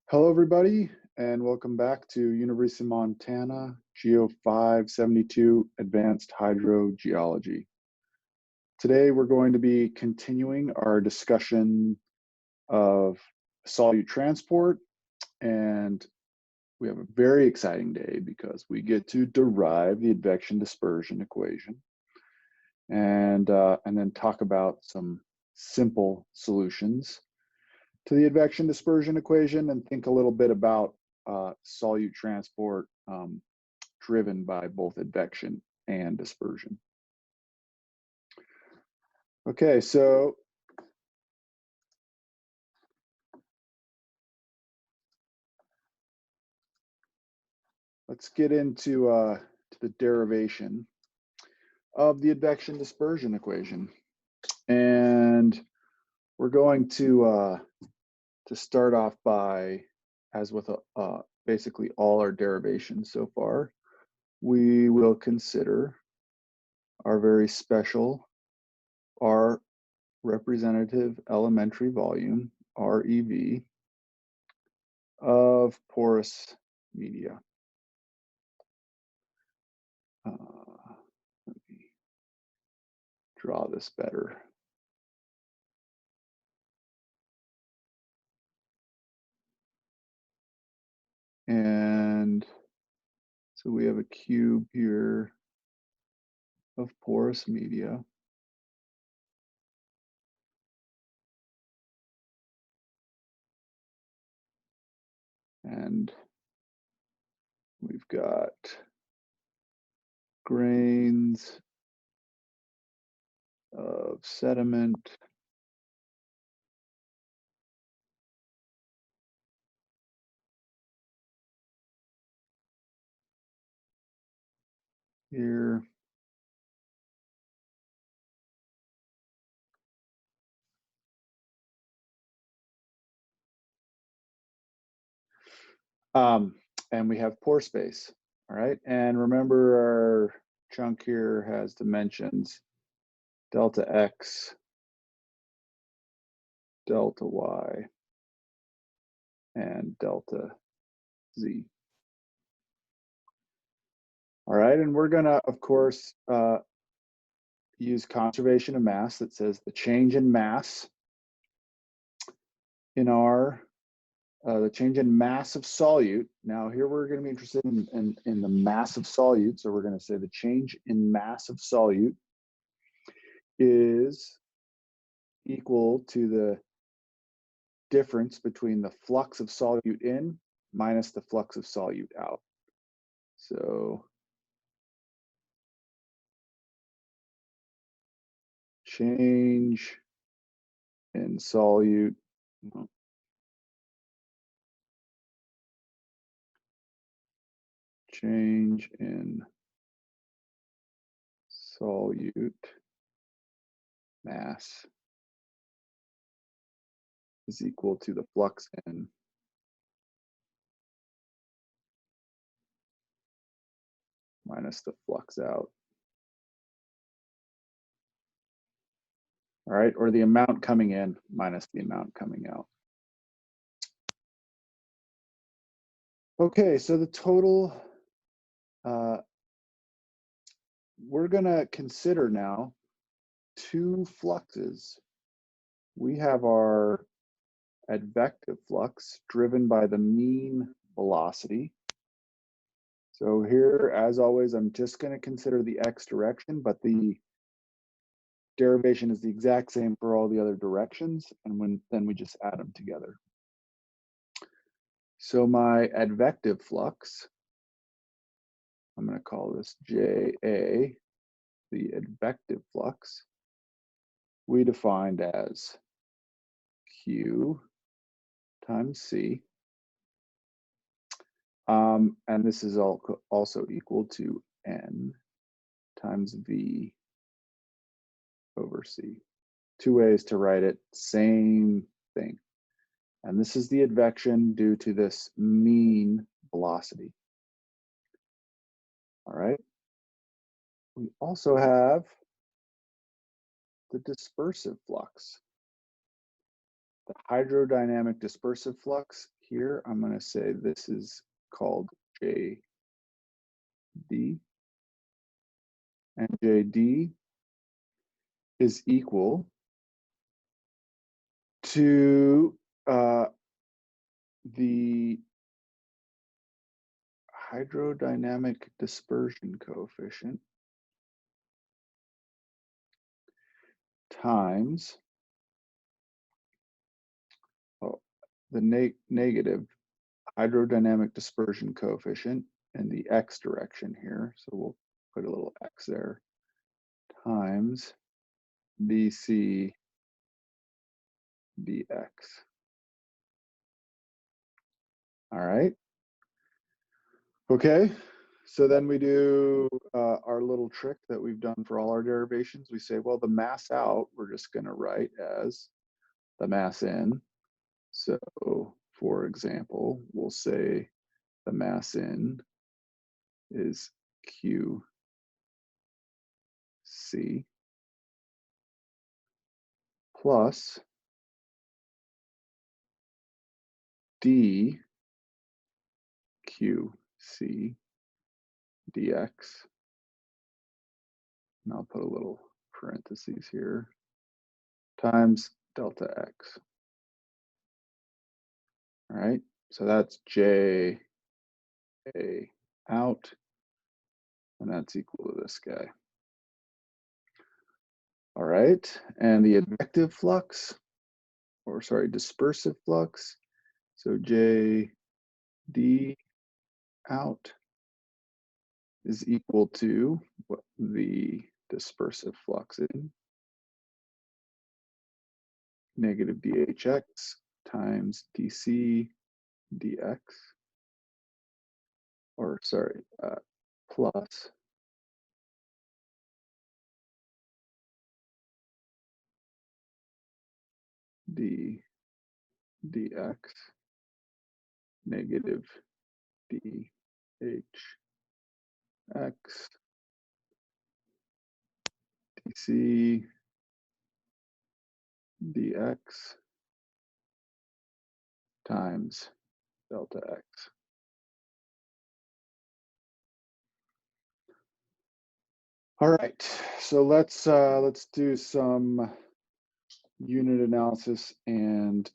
Hello, everybody, and welcome back to University of Montana Geo 572 Advanced Hydrogeology. Today, we're going to be continuing our discussion of solute transport, and we have a very exciting day because we get to derive the advection-dispersion equation and then talk about some simple solutions to the advection-dispersion equation and think a little bit about solute transport driven by both advection and dispersion. Okay, so let's get into to the derivation of the advection-dispersion equation. And we're going to start off by, as with basically all our derivations so far, we will consider our very special R representative elementary volume, REV, of porous media. Let me draw this better. And so we have a cube here of porous media. And we've got grains of sediment here. And we have pore space, all right? And remember our chunk here has dimensions, delta X, delta Y, and delta Z. All right, and we're gonna, of course, use conservation of mass that says the change in mass in our, the change in mass of solute. Now here we're gonna be interested in the mass of solute. So we're gonna say the change in mass of solute is equal to the difference between the flux of solute in minus the flux of solute out. So change in solute, change in solute mass is equal to the flux in minus the flux out. All right, or the amount coming in minus the amount coming out. Okay, so the total, we're gonna consider now two fluxes. We have our advective flux driven by the mean velocity. So here, as always, I'm just gonna consider the X direction, but the derivation is the exact same for all the other directions, and then we just add them together. So my advective flux, I'm going to call this JA, the advective flux, we defined as Q times C, and this is also equal to N times V over C. Two ways to write it, same thing. And this is the advection due to this mean velocity. All right. We also have the dispersive flux. The hydrodynamic dispersive flux here, I'm going to say this is called JD, and JD is equal to the hydrodynamic dispersion coefficient times the negative hydrodynamic dispersion coefficient in the x direction here. So we'll put a little x there, times dc dx. All right. Okay. So then we do our little trick that we've done for all our derivations. We say, well, the mass out, we're just going to write as the mass in. So for example, we'll say the mass in is QC plus DQC dx. And I'll put a little parentheses here, times delta x. All right, so that's J A out, and that's equal to this guy. All right, and the advective flux, or sorry, dispersive flux, so J D out is equal to what the dispersive flux in, negative dHx times dC dx, or sorry, plus d dx negative dHx dc dx times delta x. All right, so let's do some unit analysis and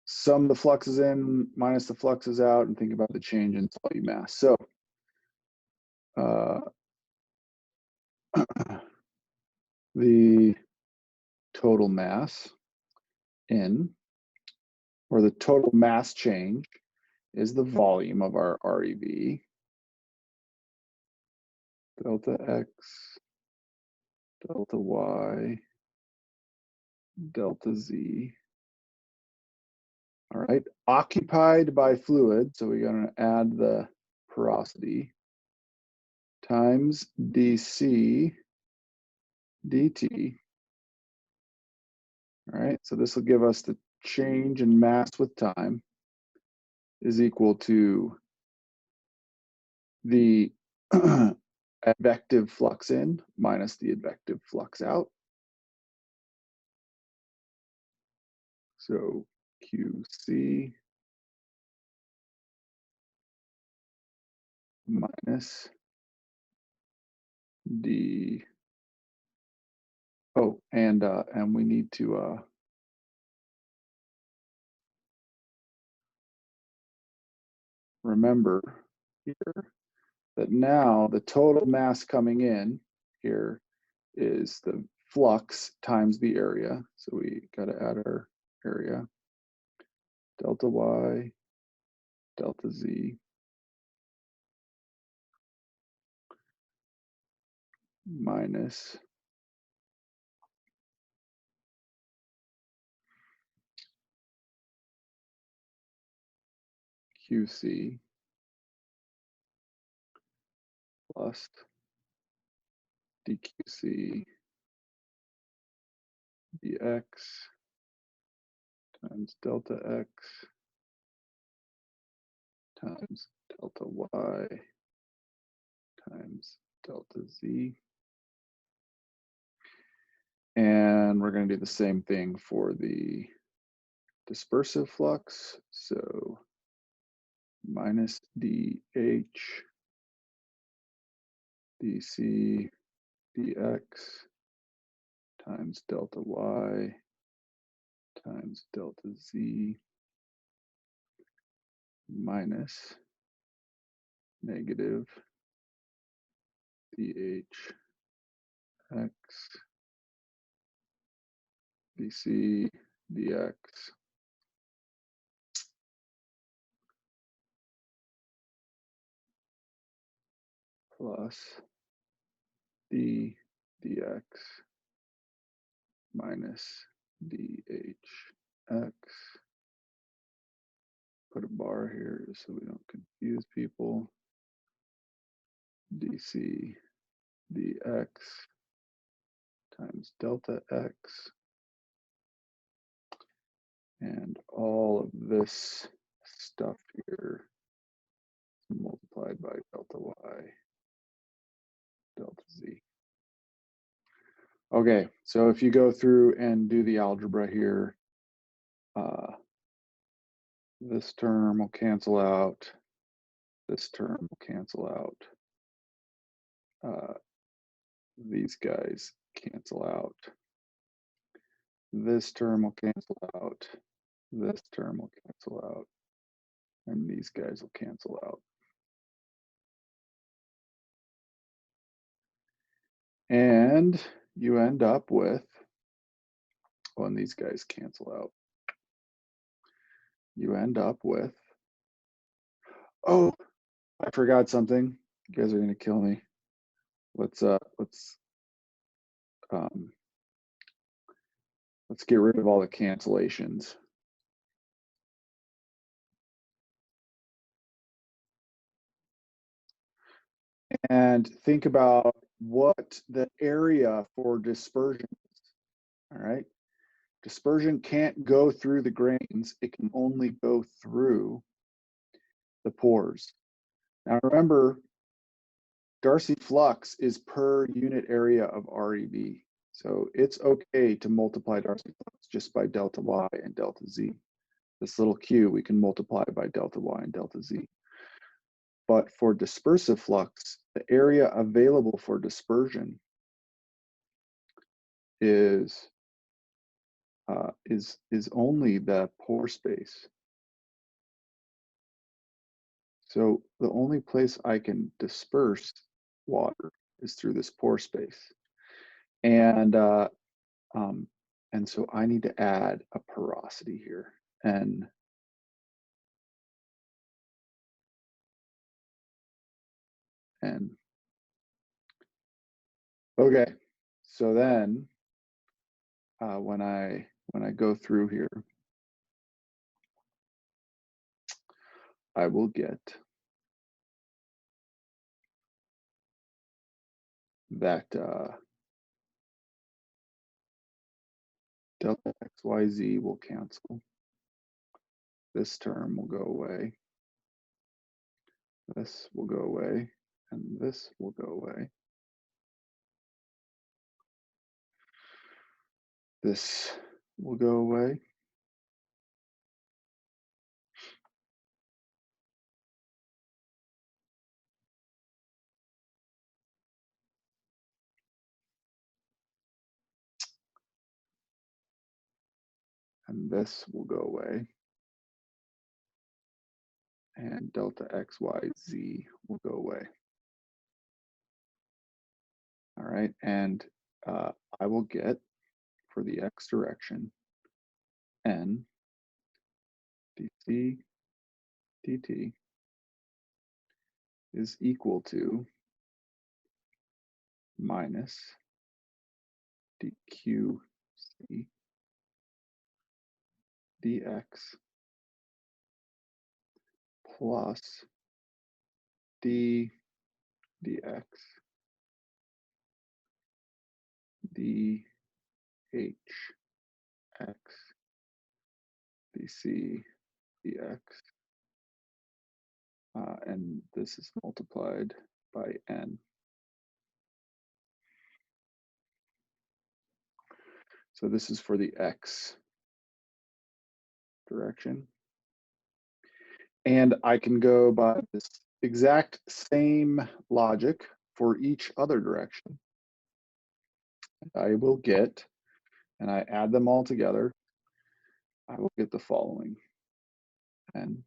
sum the fluxes in minus the fluxes out and think about the change in solute mass. So the total mass in, or the total mass change, is the volume of our REV, delta x, delta y, delta z. All right, occupied by fluid, so we're going to add the porosity, times dc dt. All right, so this will give us the change in mass with time is equal to the advective flux in minus the advective flux out. So QC minus D. Oh, and we need to remember here that now the total mass coming in here is the flux times the area. So we got to add our area, delta y, delta z, minus QC plus dQC dx times delta x times delta y times delta z. And we're going to do the same thing for the dispersive flux. So minus dH dC dx times delta y times delta z minus negative dH x dC dx plus d dx minus dH x. Put a bar here so we don't confuse people. dC dx times delta x, and all of this stuff here multiplied by delta y, delta z. Okay, so if you go through and do the algebra here, this term will cancel out, this term will cancel out, these guys cancel out, this term will cancel out, this term will cancel out, and these guys will cancel out. And you end up with, when these guys cancel out, you end up with, oh, I forgot something. You guys are gonna kill me. Let's get rid of all the cancellations. And think about what the area for dispersion is. All right. Dispersion can't go through the grains. It can only go through the pores. Now remember, Darcy flux is per unit area of REV. So it's okay to multiply Darcy flux just by delta y and delta z. This little q we can multiply by delta y and delta z. But for dispersive flux, the area available for dispersion is only the pore space. So the only place I can disperse water is through this pore space, and so I need to add a porosity here, and okay. So then when I go through here, I will get that delta xyz will cancel. This term will go away. This will go away, and this will go away. This will go away. And this will go away. And delta xyz will go away. All right, and I will get, for the x direction, n dc dt is equal to minus dqc dx plus d dx dh x dc dx, and this is multiplied by n. So this is for the X direction. And I can go by this exact same logic for each other direction. I will get, and I add them all together, I will get the following. N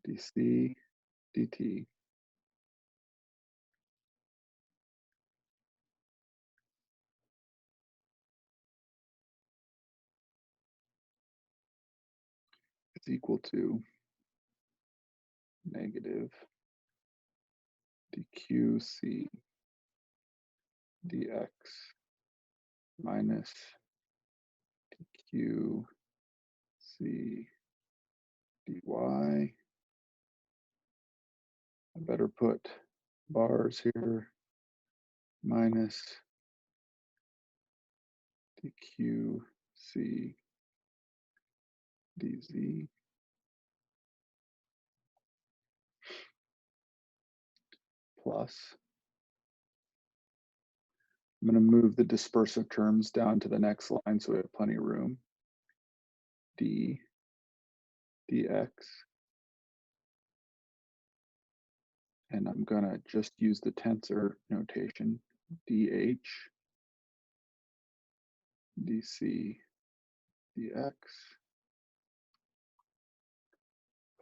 dc dt is equal to negative dqc dx minus dqc dy. I better put bars here, minus dqc dz plus, I'm going to move the dispersive terms down to the next line so we have plenty of room, d dx, and I'm going to just use the tensor notation, dh dc dx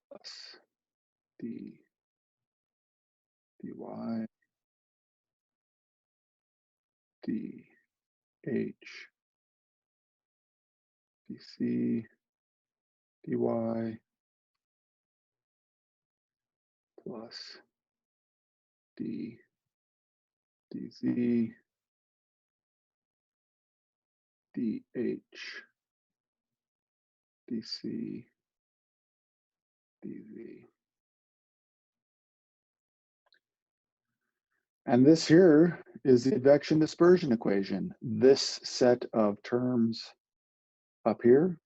plus d dy dh dc dy plus d dz dh dc dz. And this here is the advection-dispersion equation. This set of terms up here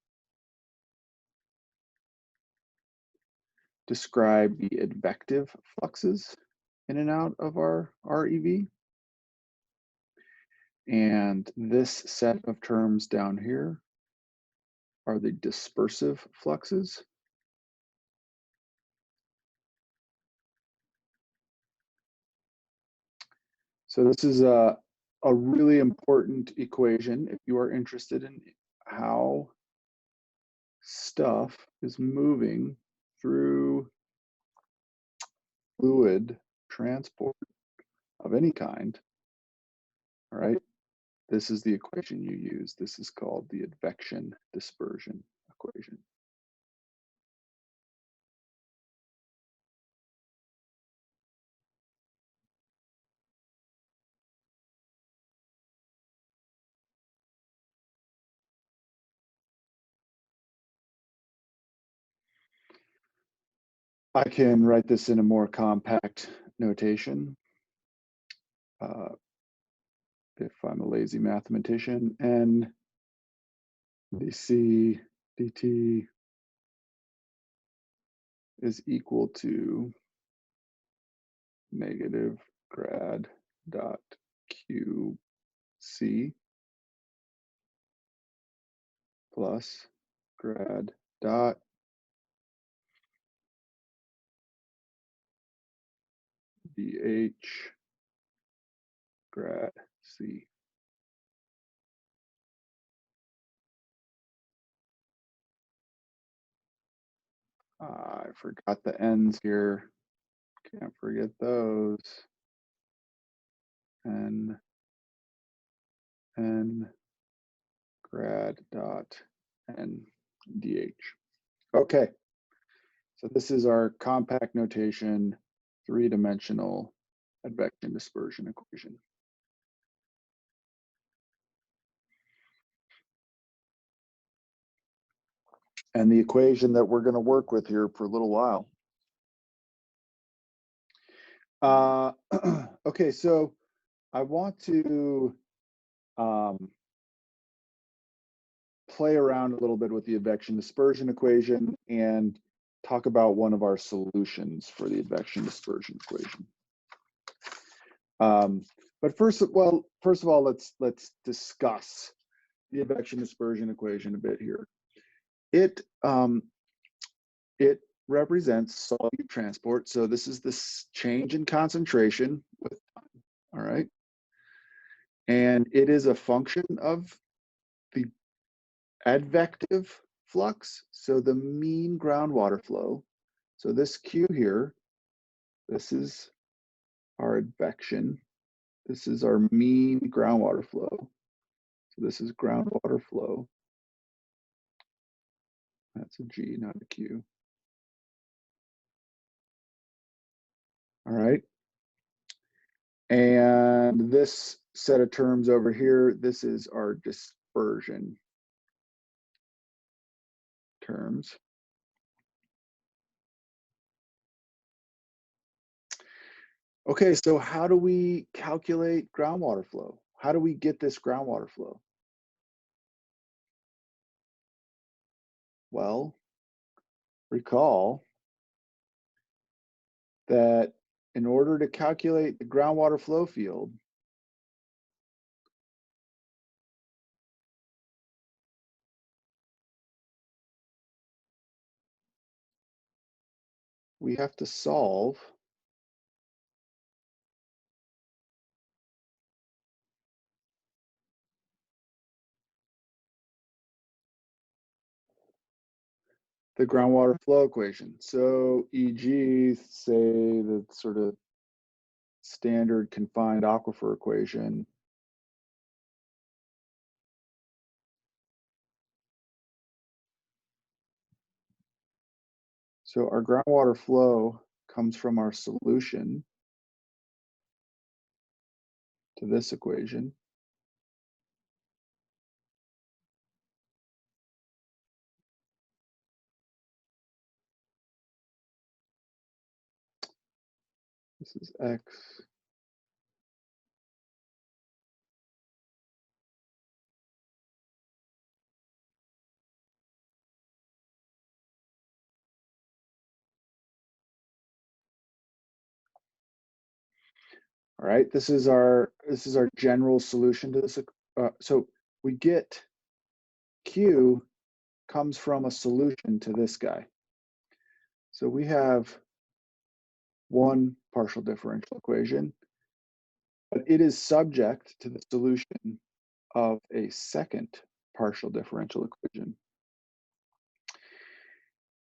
describe the advective fluxes in and out of our REV. And this set of terms down here are the dispersive fluxes. So this is a really important equation if you are interested in how stuff is moving through fluid transport of any kind. All right, this is the equation you use. This is called the advection-dispersion equation. I can write this in a more compact notation if I'm a lazy mathematician. N dc dt is equal to negative grad dot qc plus grad dot dh grad c. I forgot the n's here. Can't forget those. N grad dot n dh. Okay, so this is our compact notation, three-dimensional advection-dispersion equation. And the equation that we're going to work with here for a little while. Okay, so I want to play around a little bit with the advection-dispersion equation and talk about one of our solutions for the advection-dispersion equation. But first of all, let's discuss the advection-dispersion equation a bit here. It represents solute transport. So this is this change in concentration with time, all right? And it is a function of the advective flux, so the mean groundwater flow. So this Q here, this is our advection. This is our mean groundwater flow. So this is groundwater flow. That's a G, not a Q. All right. And this set of terms over here, this is our dispersion terms. Okay, so how do we calculate groundwater flow? How do we get this groundwater flow? Well, recall that in order to calculate the groundwater flow field, we have to solve the groundwater flow equation. So e.g., say the sort of standard confined aquifer equation. So our groundwater flow comes from our solution to this equation. This is X. All right, this is our general solution to this. So we get Q comes from a solution to this guy. So we have one partial differential equation, but it is subject to the solution of a second partial differential equation.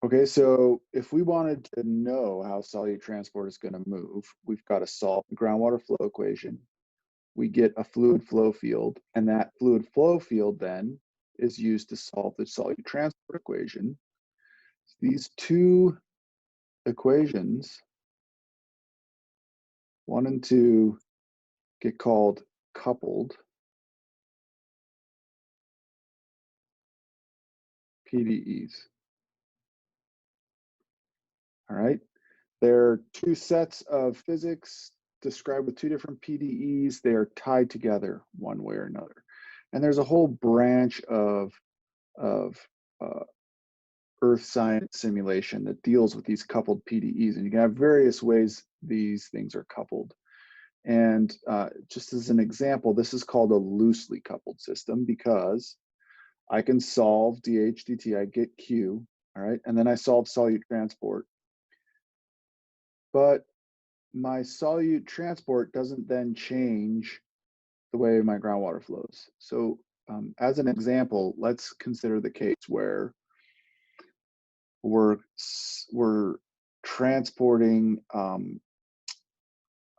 Okay, so if we wanted to know how solute transport is going to move, we've got to solve the groundwater flow equation. We get a fluid flow field, and that fluid flow field then is used to solve the solute transport equation. These two equations, 1 and 2, get called coupled PDEs. All right, they're two sets of physics described with two different PDEs. They are tied together one way or another. And there's a whole branch of earth science simulation that deals with these coupled PDEs. And you can have various ways these things are coupled. And just as an example, this is called a loosely coupled system because I can solve dH dt, I get Q, all right? And then I solve solute transport. But my solute transport doesn't then change the way my groundwater flows. So as an example, let's consider the case where we're transporting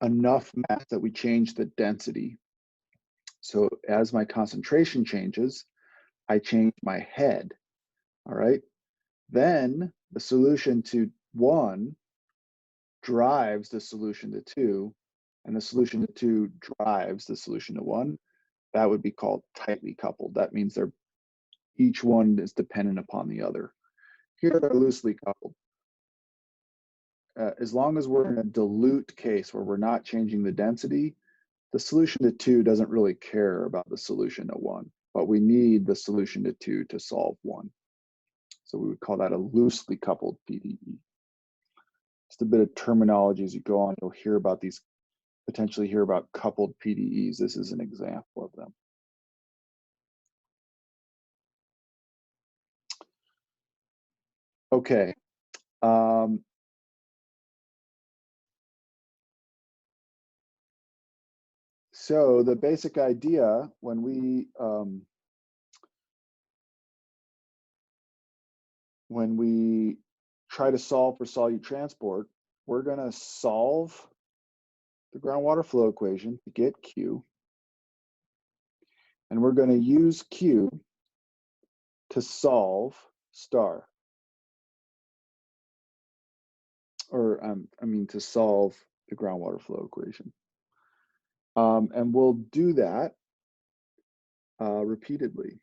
enough mass that we change the density. So as my concentration changes, I change my head, all right? Then the solution to 1 drives the solution to 2, and the solution to 2 drives the solution to 1. That would be called tightly coupled. That means each one is dependent upon the other. Here they're loosely coupled. As long as we're in a dilute case where we're not changing the density, the solution to 2 doesn't really care about the solution to 1, but we need the solution to 2 to solve 1. So we would call that a loosely coupled PDE. Just a bit of terminology as you go on, you'll hear about these, potentially hear about coupled PDEs. This is an example of them. Okay. So the basic idea when we try to solve for solute transport, we're going to solve the groundwater flow equation to get Q, and we're going to use Q to solve star, or I mean to solve the groundwater flow equation. And we'll do that repeatedly.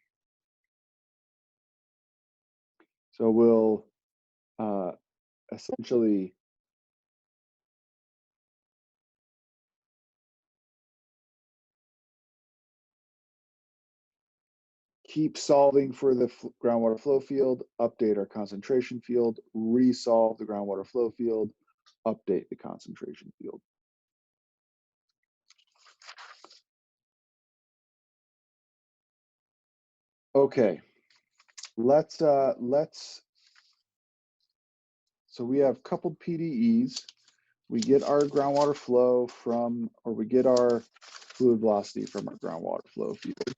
So we'll essentially keep solving for the groundwater flow field, update our concentration field, resolve the groundwater flow field, update the concentration field. Okay, so we have coupled PDEs. We get our groundwater flow from, or we get our fluid velocity from our groundwater flow field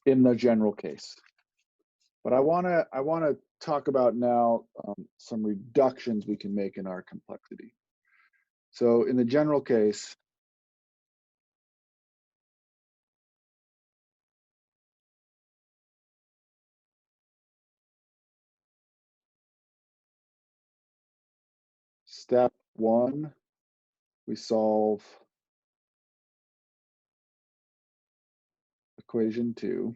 in the general case. But I wanna talk about now some reductions we can make in our complexity. So in the general case, step 1, we solve equation 2,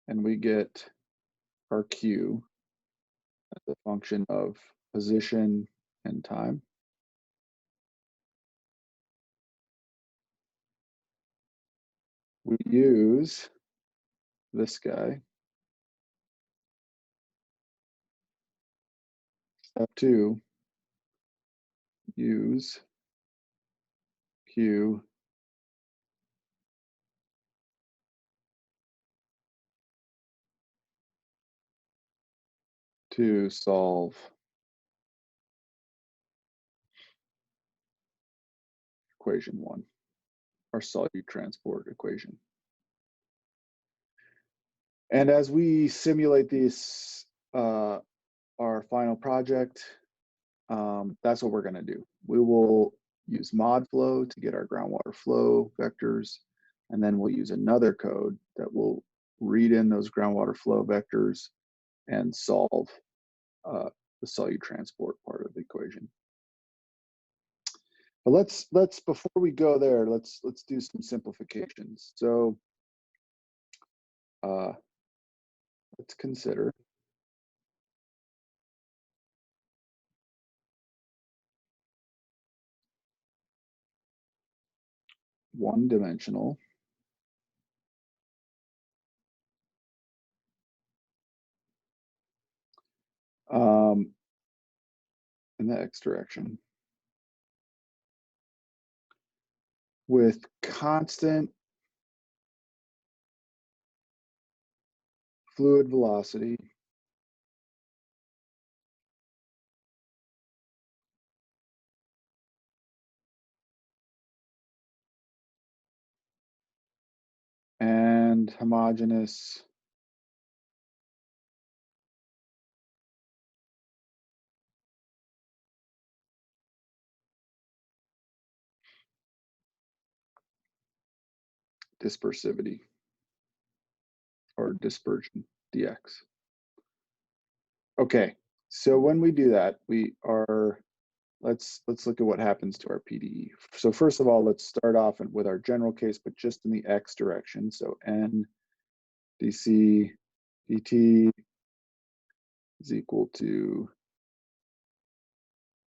and we get our Q as a function of position and time. We use this guy. Step 2, use Q to solve equation 1, our solute transport equation. And as we simulate this, our final project, that's what we're going to do. We will use mod flow to get our groundwater flow vectors, and then we'll use another code that will read in those groundwater flow vectors and solve the solute transport part of the equation. But let's before we go there, let's do some simplifications. So let's consider one-dimensional in the x direction with constant fluid velocity and homogeneous dispersivity or dispersion dx. Okay, so when we do that, let's look at what happens to our PDE. So first of all, let's start off with our general case, but just in the x direction. So n dc dt is equal to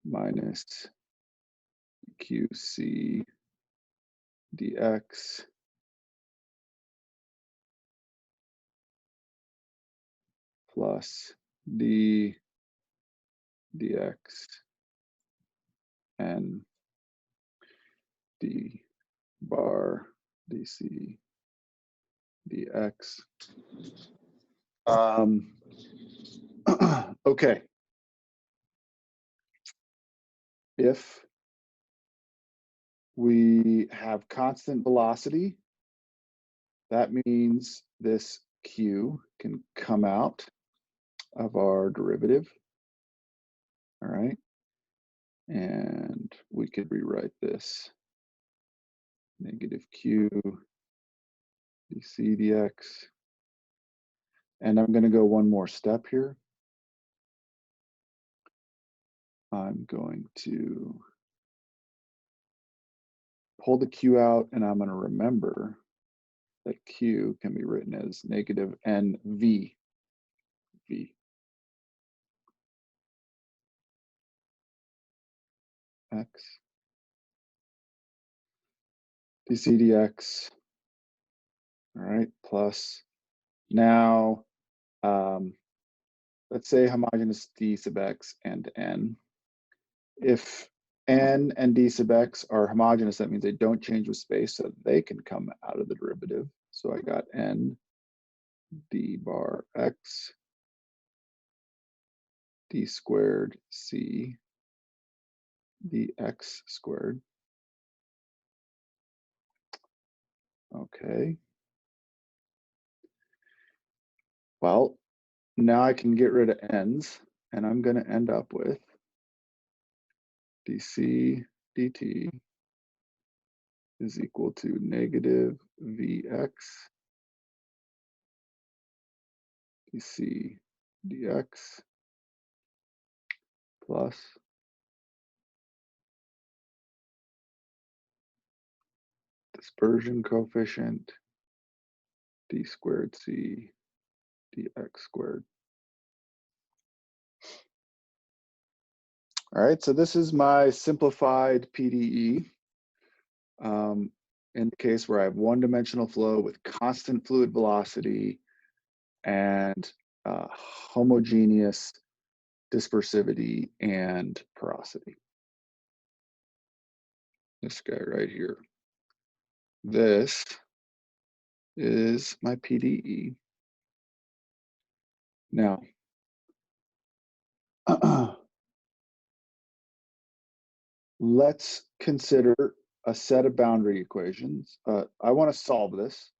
minus qc dx plus d dx and d bar dc dx. Okay. If we have constant velocity, that means this q can come out of our derivative, all right? And we could rewrite this negative q dc dx. And I'm going to go one more step here. I'm going to pull the q out, and I'm going to remember that q can be written as negative nv v x dc dx, all right, plus now, let's say homogeneous d sub x and n. If n and d sub x are homogeneous, that means they don't change with space, so they can come out of the derivative. So I got n d bar x d squared c dx squared. Okay. Well, now I can get rid of n's, and I'm going to end up with dc dt is equal to negative vx dc dx plus dispersion coefficient d squared c dx squared. All right, so this is my simplified PDE. In the case where I have one-dimensional flow with constant fluid velocity and homogeneous dispersivity and porosity. This guy right here. This is my PDE. Now, let's consider a set of boundary equations. I want to solve this.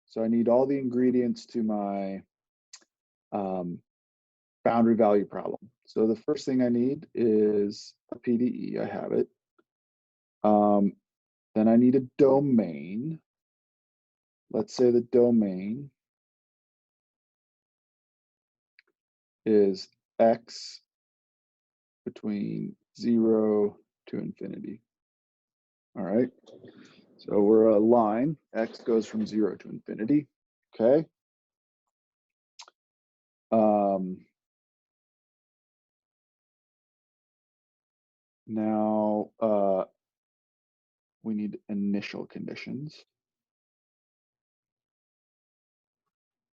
So I need all the ingredients to my boundary value problem. So the first thing I need is a PDE. I have it. Then I need a domain. Let's say the domain is x between 0 to infinity. All right. So we're a line. X goes from 0 to infinity. Okay. Now we need initial conditions.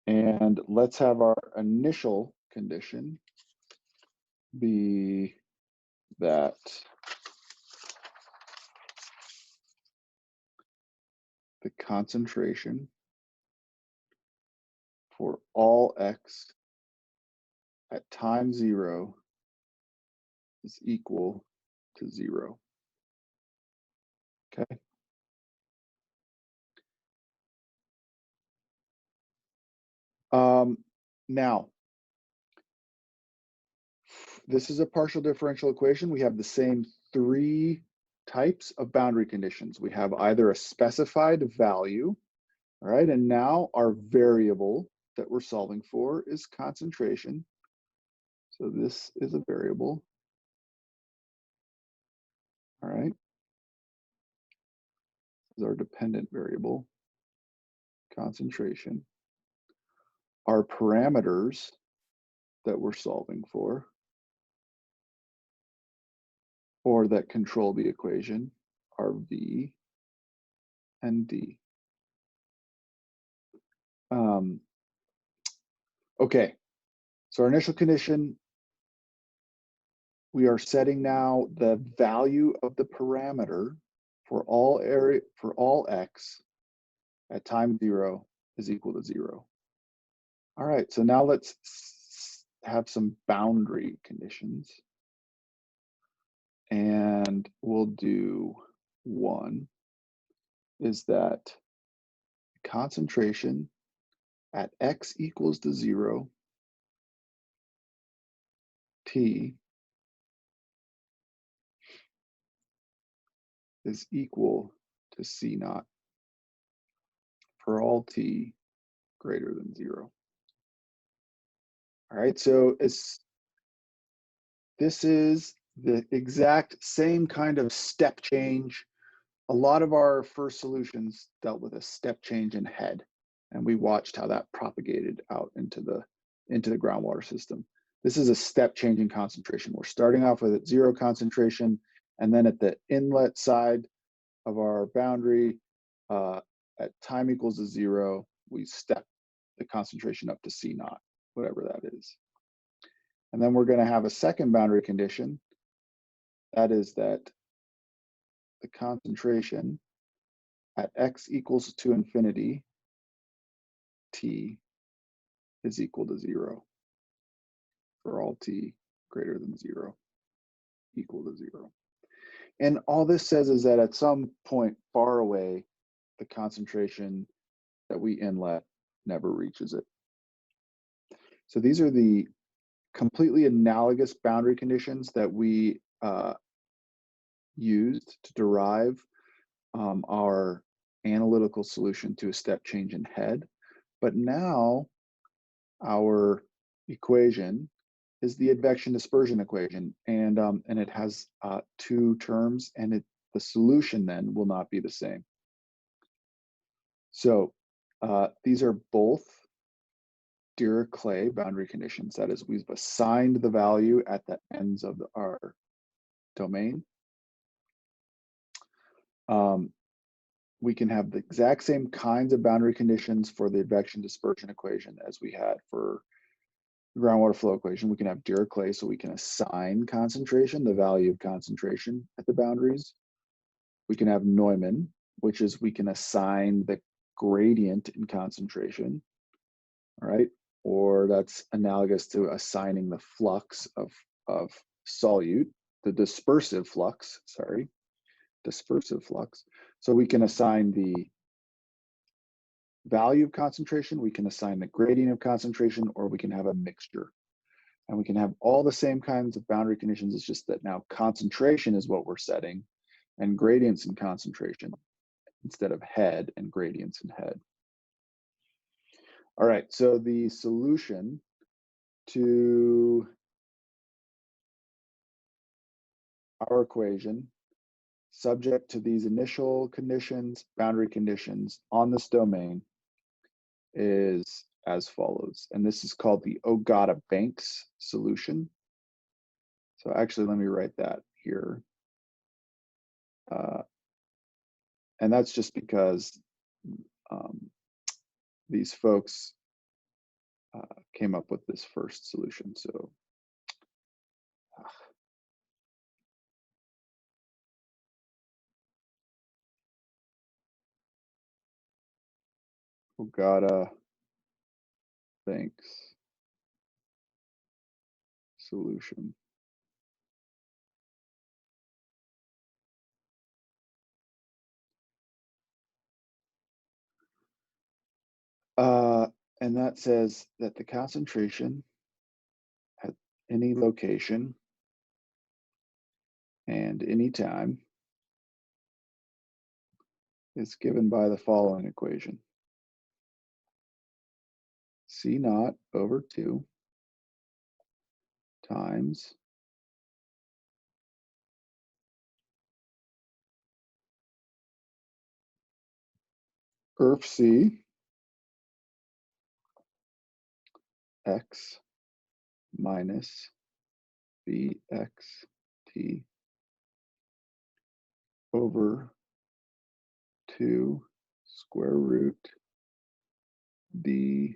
And let's have our initial condition be that the concentration for all x at time 0 is equal to 0. Okay. Now, this is a partial differential equation. We have the same 3 types of boundary conditions. We have either a specified value, all right, and now our variable that we're solving for is concentration. So this is a variable, all right. This is our dependent variable, concentration. Our parameters that we're solving for, or that control the equation, are V and D. Okay, so our initial condition, we are setting now the value of the parameter for all x at time 0 is equal to 0. All right, so now let's have some boundary conditions. And we'll do one is that concentration at x equals to 0, T is equal to C naught for all T greater than 0. All right, so this is the exact same kind of step change. A lot of our first solutions dealt with a step change in head, and we watched how that propagated out into the groundwater system. This is a step change in concentration. We're starting off with at 0 concentration, and then at the inlet side of our boundary, at time equals to 0, we step the concentration up to C naught, whatever that is. And then we're going to have a second boundary condition. That is that the concentration at x equals to infinity, T is equal to 0 for all T greater than 0, equal to 0. And all this says is that at some point far away, the concentration that we inlet never reaches it. So these are the completely analogous boundary conditions that we used to derive our analytical solution to a step change in head. But now our equation is the advection-dispersion equation, and it has 2 terms, and the solution then will not be the same. So these are both Dirac-Clay boundary conditions. That is, we've assigned the value at the ends of our domain. We can have the exact same kinds of boundary conditions for the advection-dispersion equation as we had for the groundwater flow equation. We can have Dirac-Clay, so we can assign concentration, the value of concentration at the boundaries. We can have Neumann, which is we can assign the gradient in concentration, all right? Or that's analogous to assigning the flux of solute, the dispersive flux, sorry, dispersive flux. So we can assign the value of concentration, we can assign the gradient of concentration, or we can have a mixture. And we can have all the same kinds of boundary conditions. It's just that now concentration is what we're setting, and gradients in concentration instead of head and gradients in head. All right, so the solution to our equation, subject to these initial conditions, boundary conditions on this domain, is as follows. And this is called the Ogata-Banks solution. So actually, let me write that here. And that's just because these folks came up with this first solution. So Ogata-Banks solution. And that says that the concentration at any location and any time is given by the following equation. C naught over 2 times ERF-C x minus Bxt over 2 square root dLt.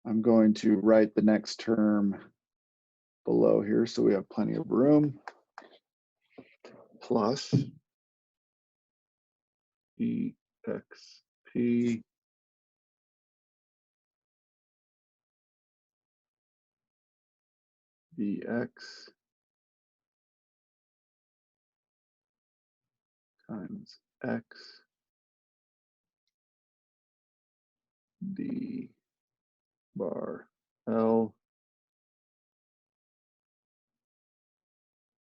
I'm going to write the next term below here so we have plenty of room. plus exp dx times x d bar L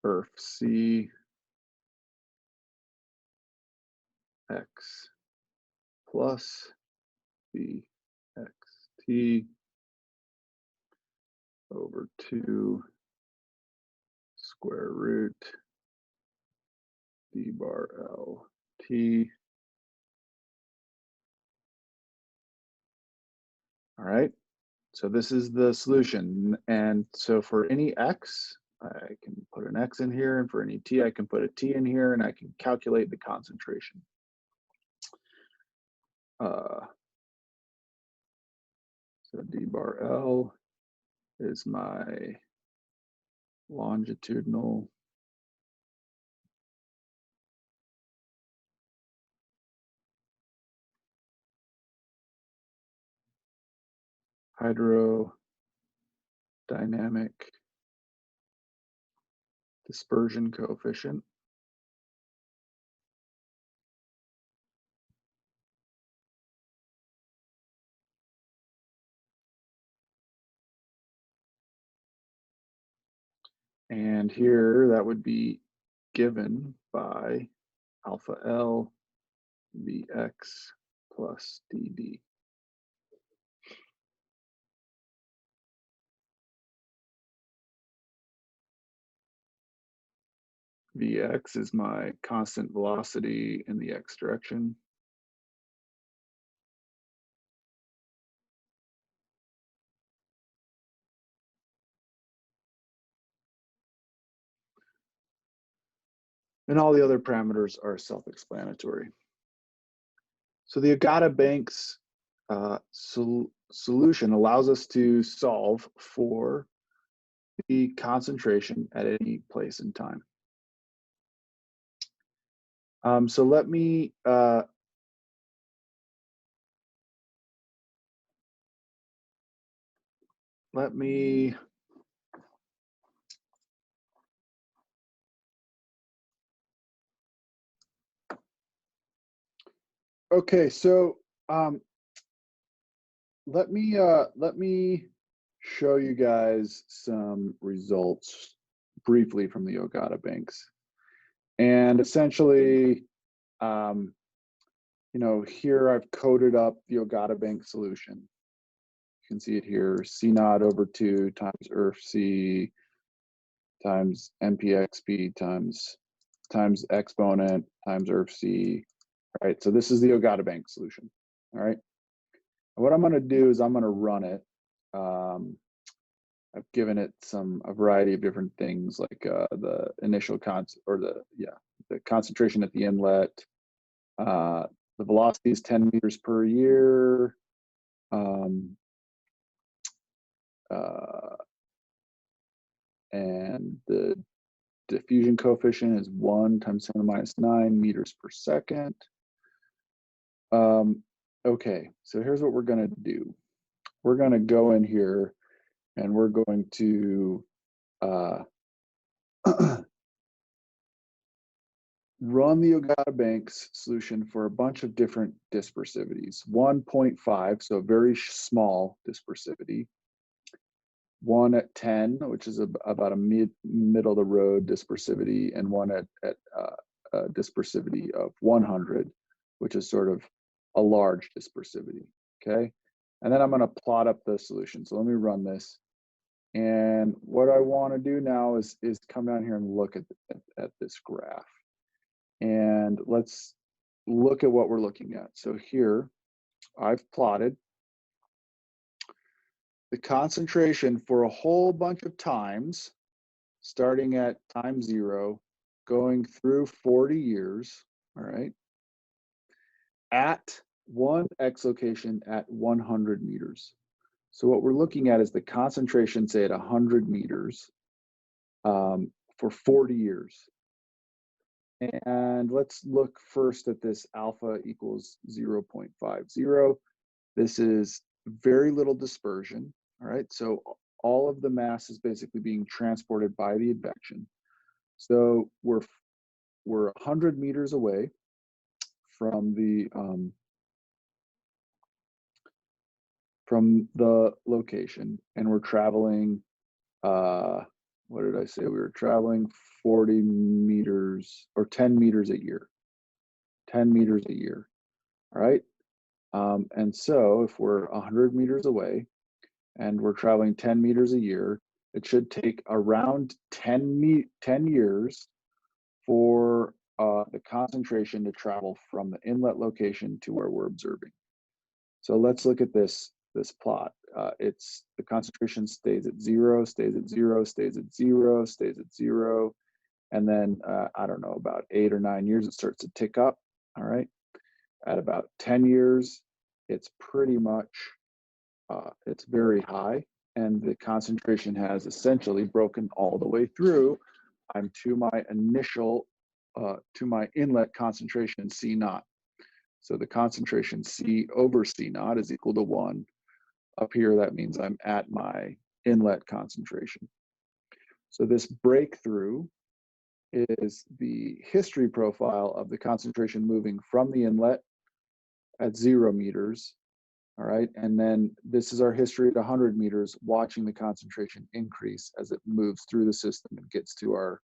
perf C x plus b x t over 2 square root d bar L t. All right, so this is the solution. And so for any x, I can put an x in here, and for any t, I can put a t in here, and I can calculate the concentration. So d bar L is my longitudinal hydrodynamic dispersion coefficient. And here that would be given by alpha L Vx plus dd. Vx is my constant velocity in the x direction. And all the other parameters are self-explanatory. So the Ogata-Banks solution allows us to solve for the concentration at any place in time. So let me okay, so let me show you guys some results briefly from the Ogata-Banks. And essentially, you know, here I've coded up the Ogata-Banks solution. You can see it here, C naught over 2 times ERF C times MPXP times exponent times ERF C. All right, so this is the Ogata-Banks solution. All right, and what I'm going to do is I'm going to run it. I've given it a variety of different things, like the initial the concentration at the inlet. The velocity is 10 meters per year. And the diffusion coefficient is 1 times 10 to the minus 9 meters per second. Okay, so here's what we're going to do. We're going to go in here and we're going to run the Ogata-Banks solution for a bunch of different dispersivities. 1.5, so a very small dispersivity. 1 at 10, which is about a middle of the road dispersivity, and 1 at a dispersivity of 100, which is sort of a large dispersivity, okay? And then I'm going to plot up the solution. So let me run this. And what I want to do now is come down here and look at this graph. And let's look at what we're looking at. So here, I've plotted the concentration for a whole bunch of times, starting at time 0, going through 40 years, all right, at one X location at 100 meters. So what we're looking at is the concentration, say at 100 meters for 40 years. And let's look first at this alpha equals 0.50. This is very little dispersion, all right? So all of the mass is basically being transported by the advection. So we're 100 meters away from the location, and we're traveling, what did I say? We were traveling 40 meters or 10 meters a year, 10 meters a year, all right? And so if we're 100 meters away and we're traveling 10 meters a year, it should take around 10 years for the concentration to travel from the inlet location to where we're observing. So let's look at this plot. It's the concentration stays at 0, stays at 0, stays at 0, stays at 0, and then I don't know, about 8 or 9 years it starts to tick up. All right, at about 10 years, it's pretty much it's very high, and the concentration has essentially broken all the way through. I'm to my initial to my inlet concentration C naught. So the concentration C over C naught is equal to 1. Up here, that means I'm at my inlet concentration. So this breakthrough is the history profile of the concentration moving from the inlet at 0 meters, all right? And then this is our history at 100 meters, watching the concentration increase as it moves through the system and gets to our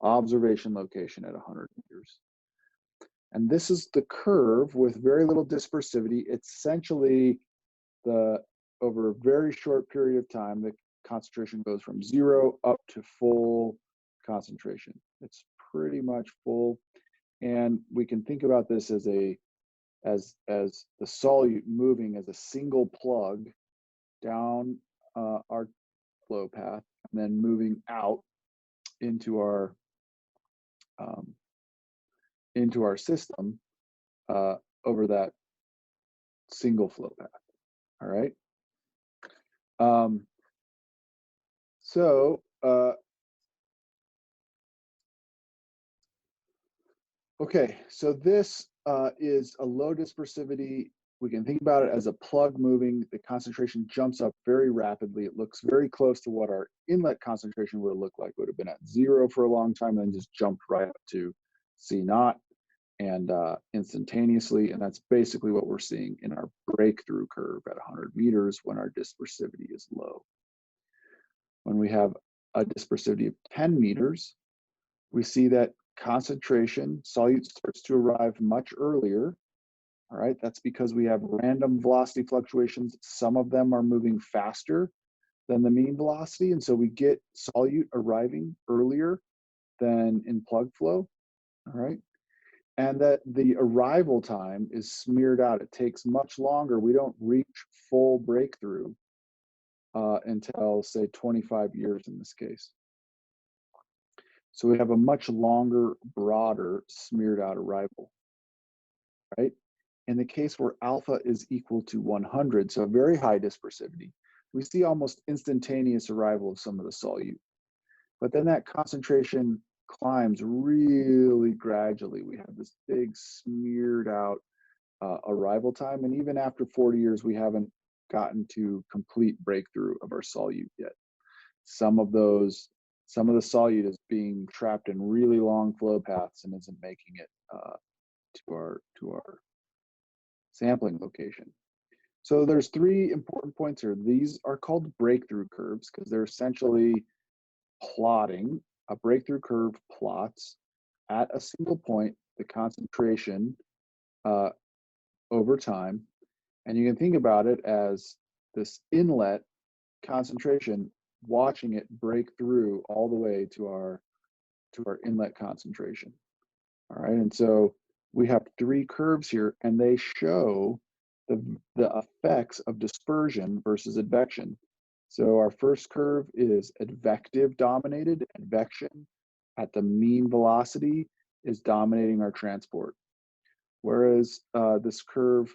observation location at 100 meters. And this is the curve with very little dispersivity. It's essentially over a very short period of time, the concentration goes from 0 up to full concentration. It's pretty much full. And we can think about this as the solute moving as a single plug down our flow path, and then moving out into our system over that single flow path. All right. Okay, so this is a low dispersivity. We can think about it as a plug moving. The concentration jumps up very rapidly. It looks very close to what our inlet concentration would look like. It would have been at 0 for a long time, and then just jumped right up to C naught and instantaneously. And that's basically what we're seeing in our breakthrough curve at 100 meters when our dispersivity is low. When we have a dispersivity of 10 meters, we see that concentration, solute starts to arrive much earlier. All right, that's because we have random velocity fluctuations. Some of them are moving faster than the mean velocity, and so we get solute arriving earlier than in plug flow. All right, and that the arrival time is smeared out. It takes much longer. We don't reach full breakthrough until, say, 25 years in this case. So we have a much longer, broader, smeared out arrival, right? In the case where alpha is equal to 100, so very high dispersivity, we see almost instantaneous arrival of some of the solute. But then that concentration climbs really gradually. We have this big smeared out arrival time. And even after 40 years, we haven't gotten to complete breakthrough of our solute yet. Some of the solute is being trapped in really long flow paths and isn't making it to our sampling location. So there's 3 important points here. These are called breakthrough curves because they're essentially plotting. A breakthrough curve plots at a single point the concentration over time. And you can think about it as this inlet concentration, watching it break through all the way to our inlet concentration. All right, and so we have 3 curves here, and they show the effects of dispersion versus advection. So our first curve is advective dominated. Advection at the mean velocity is dominating our transport. Whereas this curve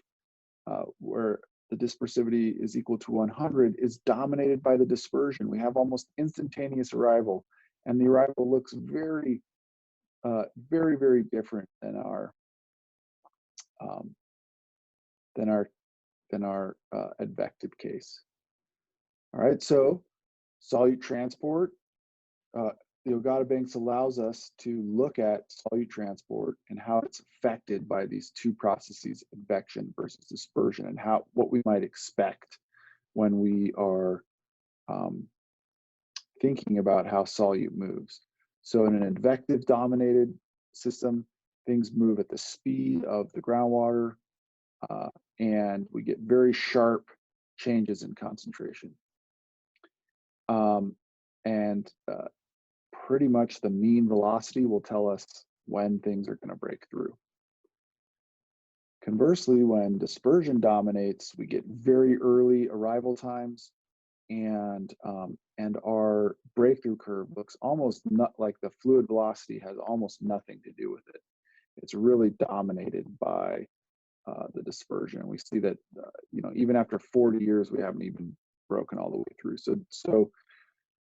where the dispersivity is equal to 100 is dominated by the dispersion. We have almost instantaneous arrival, and the arrival looks very very, very different than our um, than our advective case. All right, so solute transport, uh, the Ogata-Banks allows us to look at solute transport and how it's affected by these two processes, advection versus dispersion, and what we might expect when we are thinking about how solute moves. So in an advective dominated system, things move at the speed of the groundwater, and we get very sharp changes in concentration. And pretty much the mean velocity will tell us when things are going to break through. Conversely, when dispersion dominates, we get very early arrival times, and our breakthrough curve looks almost not like the fluid velocity has almost nothing to do with it. It's really dominated by the dispersion. We see that even after 40 years, we haven't even broken all the way through.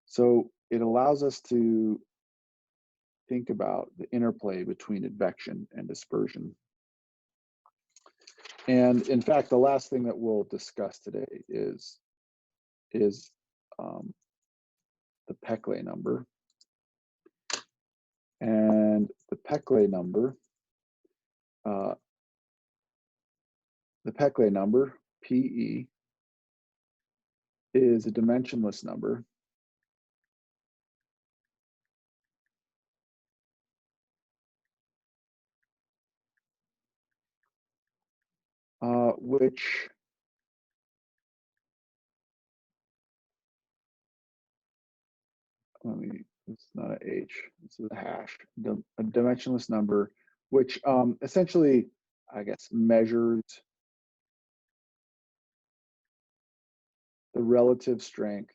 So it allows us to think about the interplay between advection and dispersion. And in fact, the last thing that we'll discuss today is the Peclet number. And the Peclet number, PE, is a dimensionless number which it's not an H, this is a hash, a dimensionless number, which essentially, I guess, measures the relative strength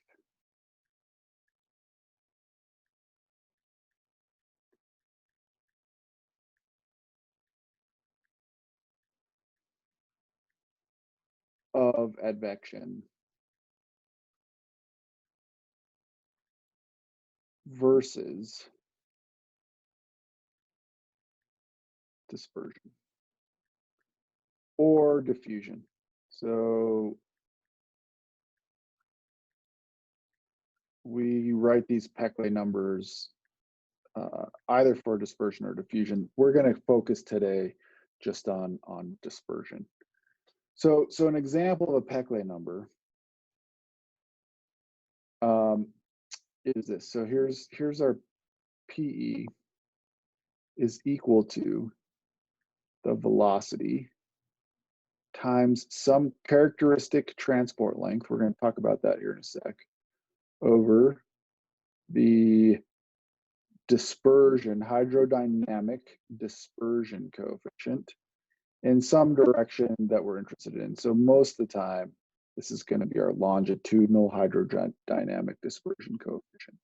of advection versus dispersion or diffusion. So we write these Peclet numbers either for dispersion or diffusion. We're going to focus today just on dispersion. So an example of a Peclet number is this. So here's our PE is equal to the velocity times some characteristic transport length, we're going to talk about that here in a sec, over the dispersion, hydrodynamic dispersion coefficient in some direction that we're interested in. So most of the time, this is going to be our longitudinal hydrodynamic dispersion coefficient.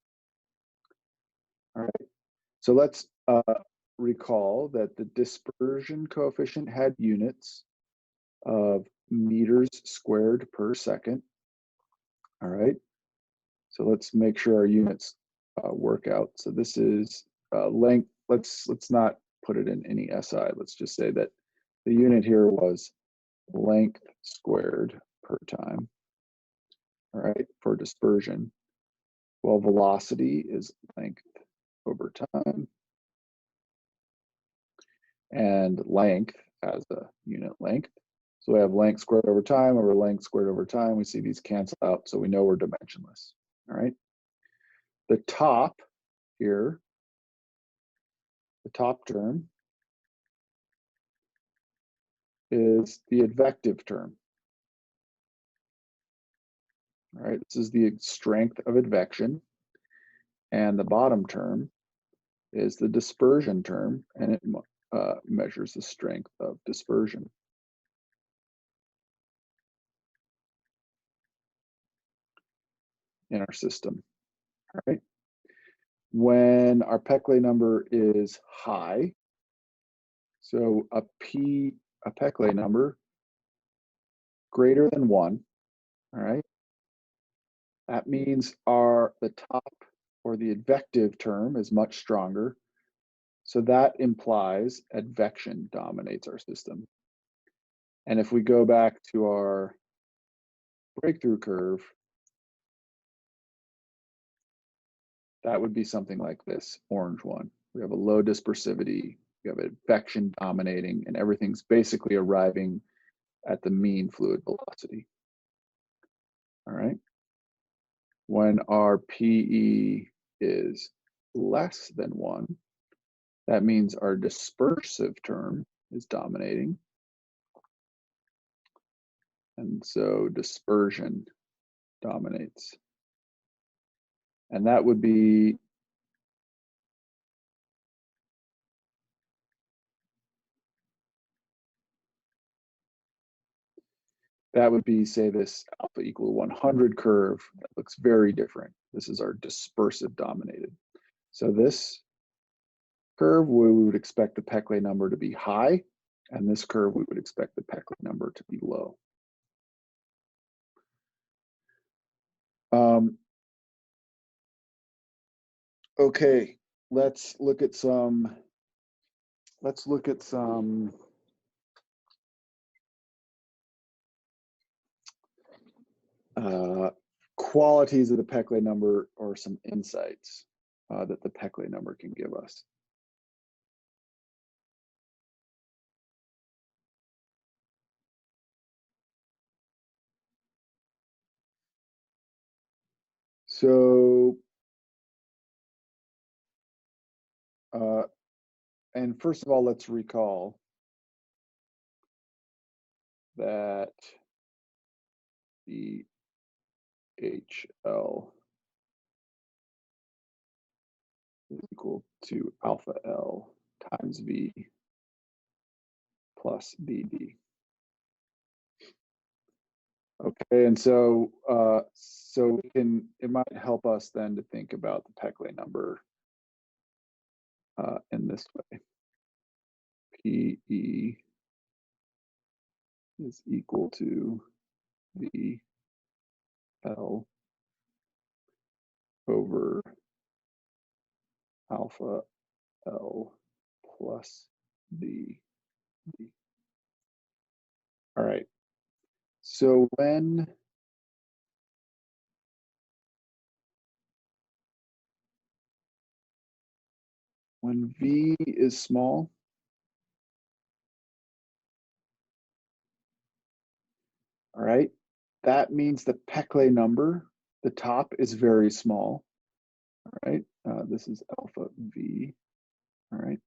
All right, so let's recall that the dispersion coefficient had units of meters squared per second. All right, so let's make sure our units work out. So this is length. Let's not put it in any SI. Let's just say that the unit here was length squared per time. All right, for dispersion. Well, velocity is length over time, and length as a unit length. So we have length squared over time over length squared over time. We see these cancel out, so we know we're dimensionless. All right. The top here, the top term, is the advective term. All right, this is the strength of advection. And the bottom term is the dispersion term, and it measures the strength of dispersion. In our system. All right. When our Peclet number is high, so a Peclet number greater than 1, all right, that means the top or the advective term is much stronger. So that implies advection dominates our system. And if we go back to our breakthrough curve, that would be something like this orange one. We have a low dispersivity, we have advection dominating, and everything's basically arriving at the mean fluid velocity. All right. When our PE is less than 1, that means our dispersive term is dominating. And so dispersion dominates. And that would be say this alpha equal 100 curve that looks very different. This is our dispersive dominated. So this curve, we would expect the Peclet number to be high, and this curve, we would expect the Peclet number to be low. Okay, let's look at some qualities of the Peclet number, or some insights that the Peclet number can give us. So, and first of all, let's recall that the HL is equal to alpha L times V plus BD. Okay, and so it might help us then to think about the Peclet number in this way. PE is equal to VL over alpha L plus B. All right. So when V is small, all right, that means the Peclet number, the top is very small. All right, this is alpha V. All right,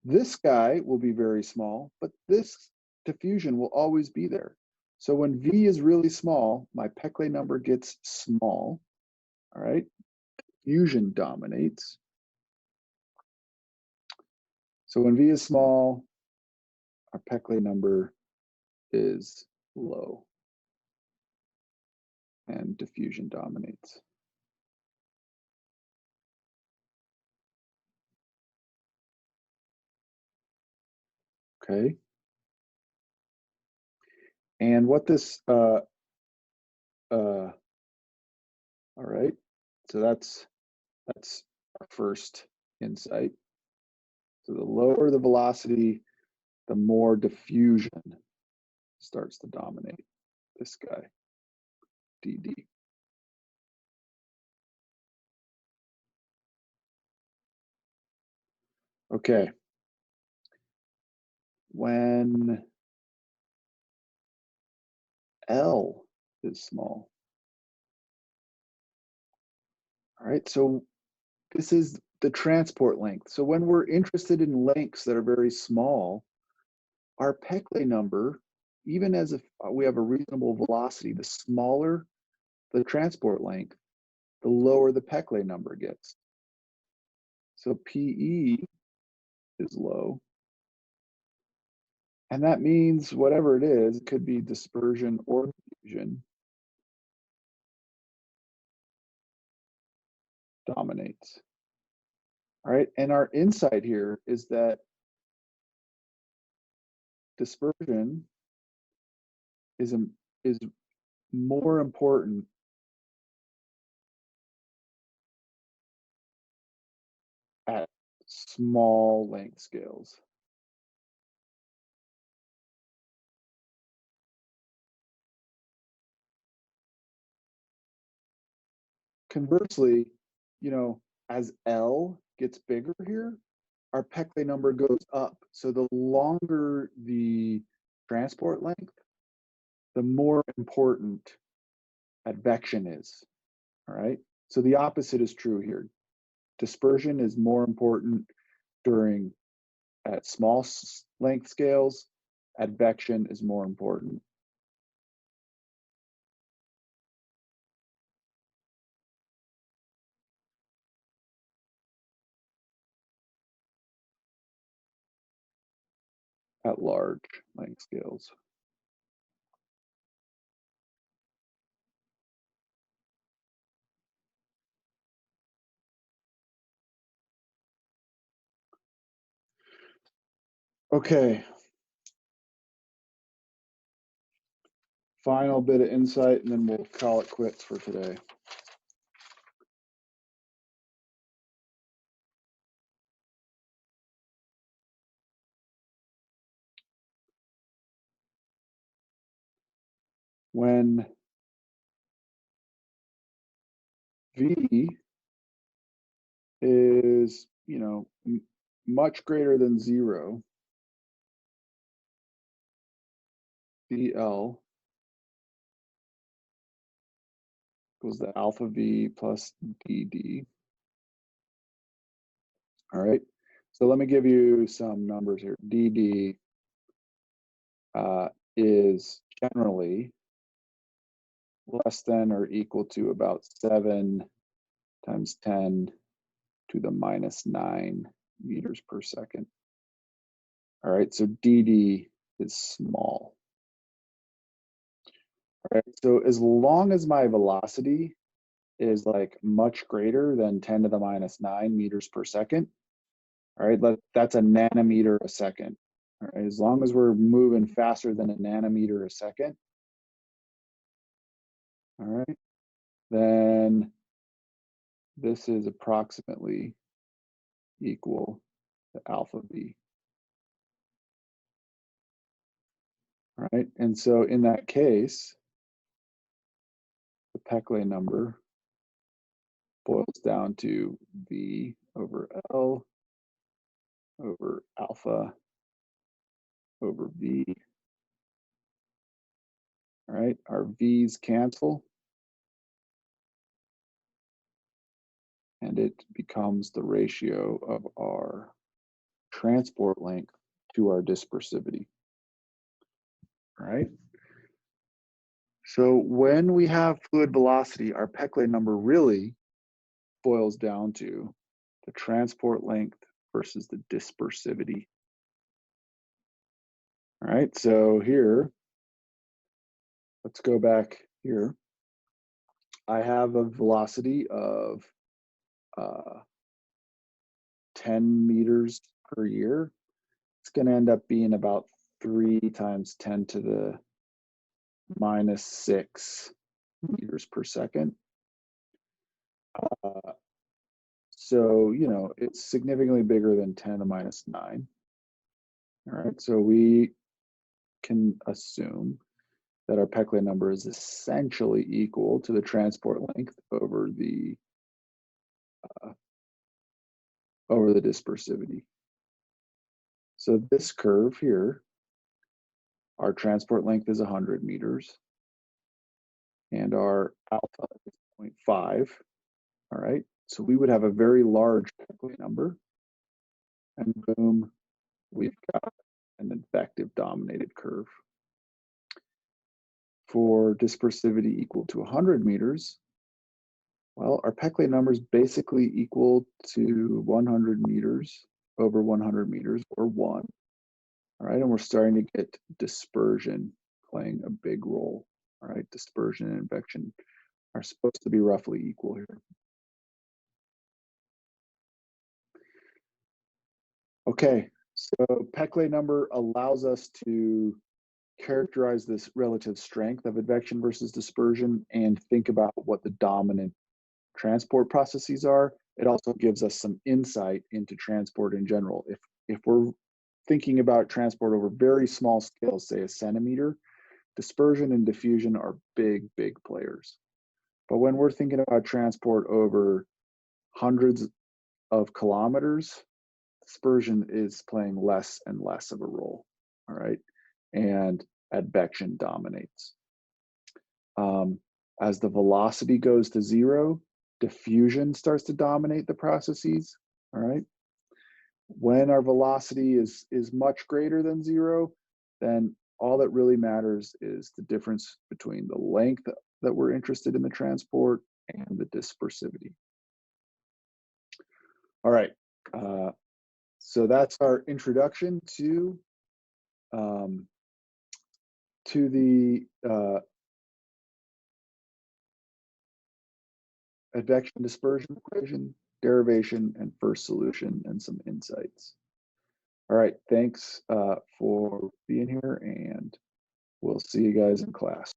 this guy will be very small, but this diffusion will always be there. So when V is really small, my Peclet number gets small. All right, diffusion dominates. So when V is small, our Peclet number is low and diffusion dominates. Okay. And what this, all right. So that's our first insight. So the lower the velocity, the more diffusion starts to dominate this guy, DD. Okay. When L is small, all right, so this is the transport length. So when we're interested in lengths that are very small, our Peclet number, even as if we have a reasonable velocity, the smaller the transport length, the lower the Peclet number gets. So PE is low. And that means whatever it is, it could be dispersion or diffusion, dominates. All right, and our insight here is that dispersion is more important at small length scales. Conversely, as L gets bigger here, our Peclet number goes up. So the longer the transport length, the more important advection is, all right? So the opposite is true here. Dispersion is more important at small length scales. Advection is more important. At large length scales. Okay. Final bit of insight, and then we'll call it quits for today. When V is, much greater than 0, dl equals the alpha V plus dd. All right, so let me give you some numbers here. dd is generally less than or equal to about 7 times 10 to the minus 9 meters per second. All right, so dd is small. All right, so as long as my velocity is like much greater than 10 to the minus 9 meters per second, all right, that's a nanometer a second. All right, as long as we're moving faster than a nanometer a second, all right, then this is approximately equal to alpha V. All right, and so in that case, the Peclet number boils down to V over L over alpha over V. All right, our V's cancel, and it becomes the ratio of our transport length to our dispersivity. All right. So when we have fluid velocity, our Peclet number really boils down to the transport length versus the dispersivity. All right, so here, let's go back here. I have a velocity of 10 meters per year. It's going to end up being about 3 times 10 to the minus 6 meters per second. So, it's significantly bigger than 10 to the minus 9. All right, so we can assume that our Peclet number is essentially equal to the transport length over the dispersivity. So this curve here, our transport length is 100 meters, and our alpha is 0.5. All right, so we would have a very large Peclet number, and boom, we've got an advective dominated curve. For dispersivity equal to 100 meters, well, our Peclet number is basically equal to 100 meters over 100 meters, or 1. All right, and we're starting to get dispersion playing a big role. All right, dispersion and advection are supposed to be roughly equal here. Okay, so Peclet number allows us to characterize this relative strength of advection versus dispersion and think about what the dominant transport processes are, it also gives us some insight into transport in general. If we're thinking about transport over very small scales, say a centimeter, dispersion and diffusion are big, big players. But when we're thinking about transport over hundreds of kilometers, dispersion is playing less and less of a role, all right? And advection dominates. As the velocity goes to zero, diffusion starts to dominate the processes, all right? When our velocity is much greater than zero, then all that really matters is the difference between the length that we're interested in the transport and the dispersivity. All right, so that's our introduction to the Advection-Dispersion Equation, derivation, and first solution, and some insights. All right, thanks for being here, and we'll see you guys in class.